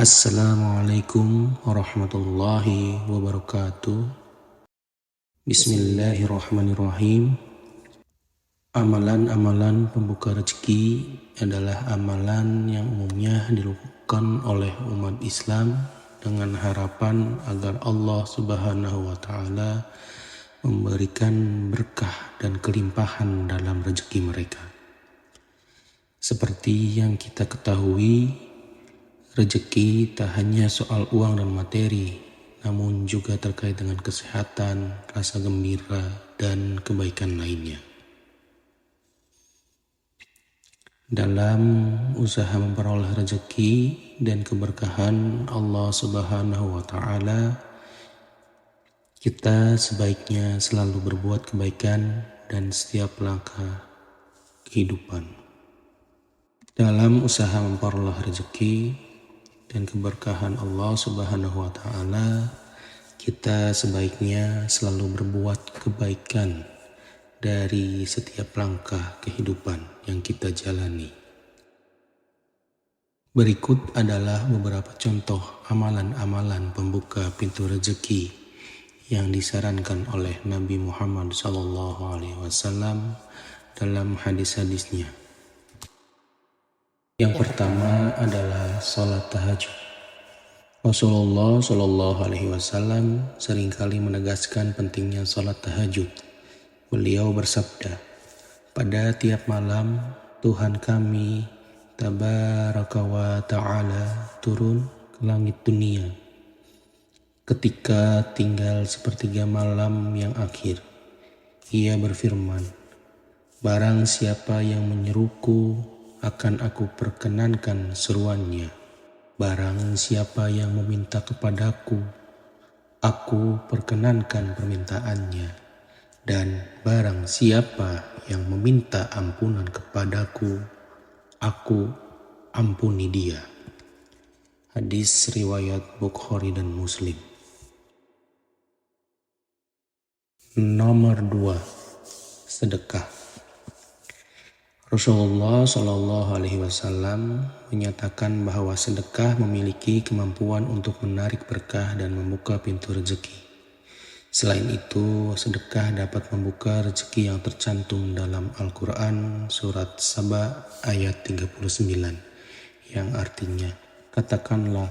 Assalamualaikum warahmatullahi wabarakatuh. Bismillahirrahmanirrahim. Amalan-amalan pembuka rezeki adalah amalan yang umumnya dilakukan oleh umat Islam dengan harapan agar Allah Subhanahu wa Ta'ala memberikan berkah dan kelimpahan dalam rezeki mereka. Seperti yang kita ketahui, rezeki tak hanya soal uang dan materi, namun juga terkait dengan kesehatan, rasa gembira, dan kebaikan lainnya. Dalam usaha memperoleh rezeki dan keberkahan Allah Subhanahu wa Ta'ala, kita sebaiknya selalu berbuat kebaikan dan setiap langkah kehidupan. Dalam usaha memperoleh rezeki dan keberkahan Allah Subhanahu wa Ta'ala, kita sebaiknya selalu berbuat kebaikan dari setiap langkah kehidupan yang kita jalani. Berikut adalah beberapa contoh amalan-amalan pembuka pintu rezeki yang disarankan oleh Nabi Muhammad SAW dalam hadis-hadisnya. Yang pertama adalah sholat tahajud. Rasulullah SAW seringkali menegaskan pentingnya sholat tahajud. Beliau bersabda, "Pada tiap malam Tuhan kami Tabaraka wa Ta'ala turun ke langit dunia. Ketika tinggal sepertiga malam yang akhir, Ia berfirman, barang siapa yang menyeruku akan aku perkenankan seruannya. Barang siapa yang meminta kepadaku, aku perkenankan permintaannya. Dan barang siapa yang meminta ampunan kepadaku, aku ampuni dia." Hadis riwayat Bukhari dan Muslim. Nomor 2, sedekah. Rasulullah SAW menyatakan bahwa sedekah memiliki kemampuan untuk menarik berkah dan membuka pintu rezeki. Selain itu, sedekah dapat membuka rezeki yang tercantum dalam Al-Quran surat Saba ayat 39 yang artinya, "Katakanlah,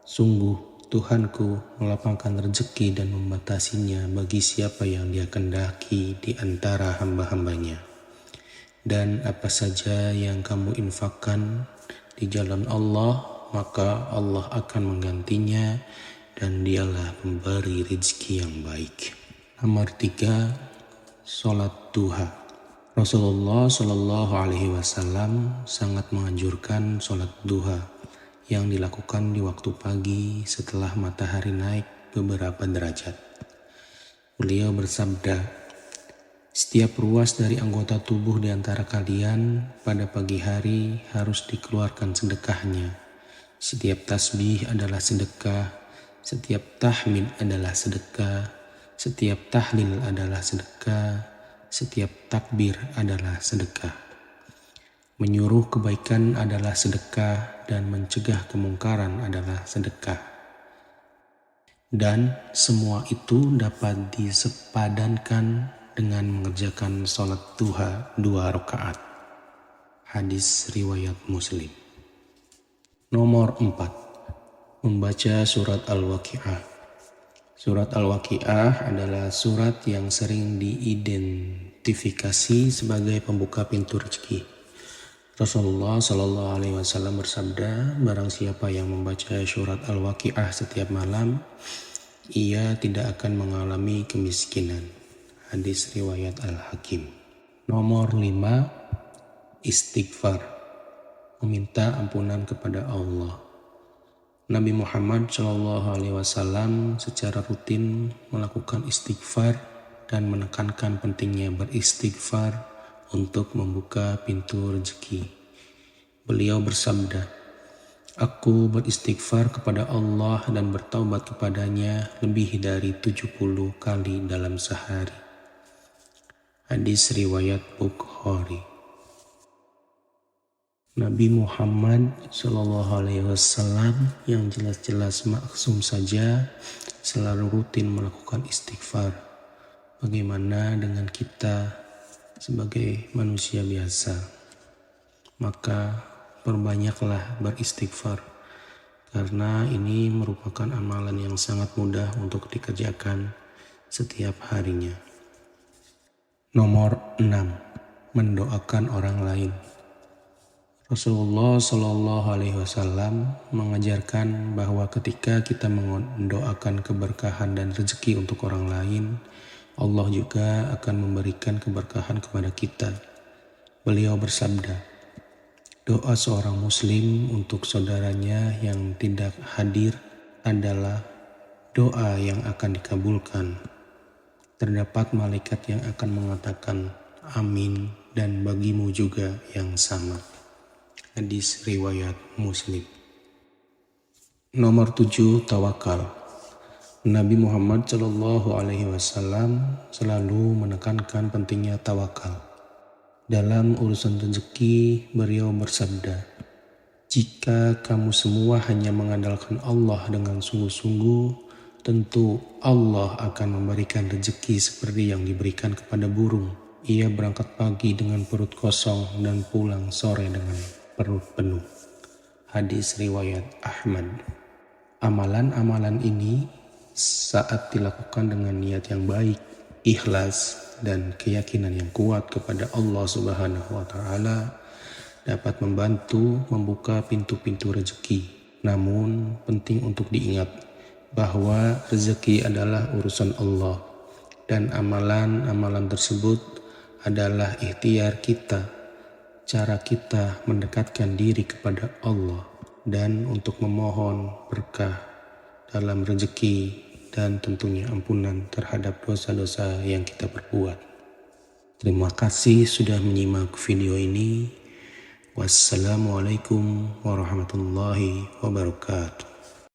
sungguh Tuhanku melapangkan rezeki dan membatasinya bagi siapa yang Dia kehendaki di antara hamba-hambanya. Dan apa saja yang kamu infakkan di jalan Allah, maka Allah akan menggantinya dan Dialah pemberi rezeki yang baik." Nomor 3, sholat duha. Rasulullah SAW sangat menganjurkan sholat duha yang dilakukan di waktu pagi setelah matahari naik beberapa derajat. Beliau bersabda, "Setiap ruas dari anggota tubuh di antara kalian pada pagi hari harus dikeluarkan sedekahnya. Setiap tasbih adalah sedekah, setiap tahmid adalah sedekah, setiap tahlil adalah sedekah, setiap takbir adalah sedekah. Menyuruh kebaikan adalah sedekah dan mencegah kemungkaran adalah sedekah. Dan semua itu dapat disepadankan dengan mengerjakan sholat duha 2 rakaat. Hadis riwayat Muslim. Nomor 4, membaca surat Al-Waqi'ah. Surat Al-Waqi'ah adalah surat yang sering diidentifikasi sebagai pembuka pintu rezeki. Rasulullah SAW bersabda, barang siapa yang membaca surat Al-Waqi'ah setiap malam, ia tidak akan mengalami kemiskinan. Hadis riwayat Al-Hakim. Nomor 5, istighfar, meminta ampunan kepada Allah. Nabi Muhammad SAW secara rutin melakukan istighfar dan menekankan pentingnya beristighfar untuk membuka pintu rezeki. Beliau bersabda, "Aku beristighfar kepada Allah dan bertaubat kepadanya lebih dari 70 kali dalam sehari." Hadis riwayat Bukhari. Nabi Muhammad SAW yang jelas-jelas maksum saja selalu rutin melakukan istighfar. Bagaimana dengan kita sebagai manusia biasa? Maka perbanyaklah beristighfar, karena ini merupakan amalan yang sangat mudah untuk dikerjakan setiap harinya. Nomor 6. Mendoakan orang lain. Rasulullah SAW mengajarkan bahwa ketika kita mendoakan keberkahan dan rezeki untuk orang lain, Allah juga akan memberikan keberkahan kepada kita. Beliau bersabda, doa seorang muslim untuk saudaranya yang tidak hadir adalah doa yang akan dikabulkan. Terdapat malaikat yang akan mengatakan amin, dan bagimu juga yang sama. Hadis riwayat Muslim. Nomor 7. Tawakal. Nabi Muhammad SAW selalu menekankan pentingnya tawakal. Dalam urusan rezeki, beliau bersabda, jika kamu semua hanya mengandalkan Allah dengan sungguh-sungguh, tentu Allah akan memberikan rezeki seperti yang diberikan kepada burung. Ia berangkat pagi dengan perut kosong dan pulang sore dengan perut penuh. Hadis riwayat Ahmad. Amalan-amalan ini saat dilakukan dengan niat yang baik, ikhlas, dan keyakinan yang kuat kepada Allah Subhanahu wa Ta'ala dapat membantu membuka pintu-pintu rezeki. Namun penting untuk diingat bahwa rezeki adalah urusan Allah, dan amalan-amalan tersebut adalah ikhtiar kita, cara kita mendekatkan diri kepada Allah dan untuk memohon berkah dalam rezeki dan tentunya ampunan terhadap dosa-dosa yang kita perbuat. Terima kasih sudah menyimak video ini. Wassalamualaikum warahmatullahi wabarakatuh.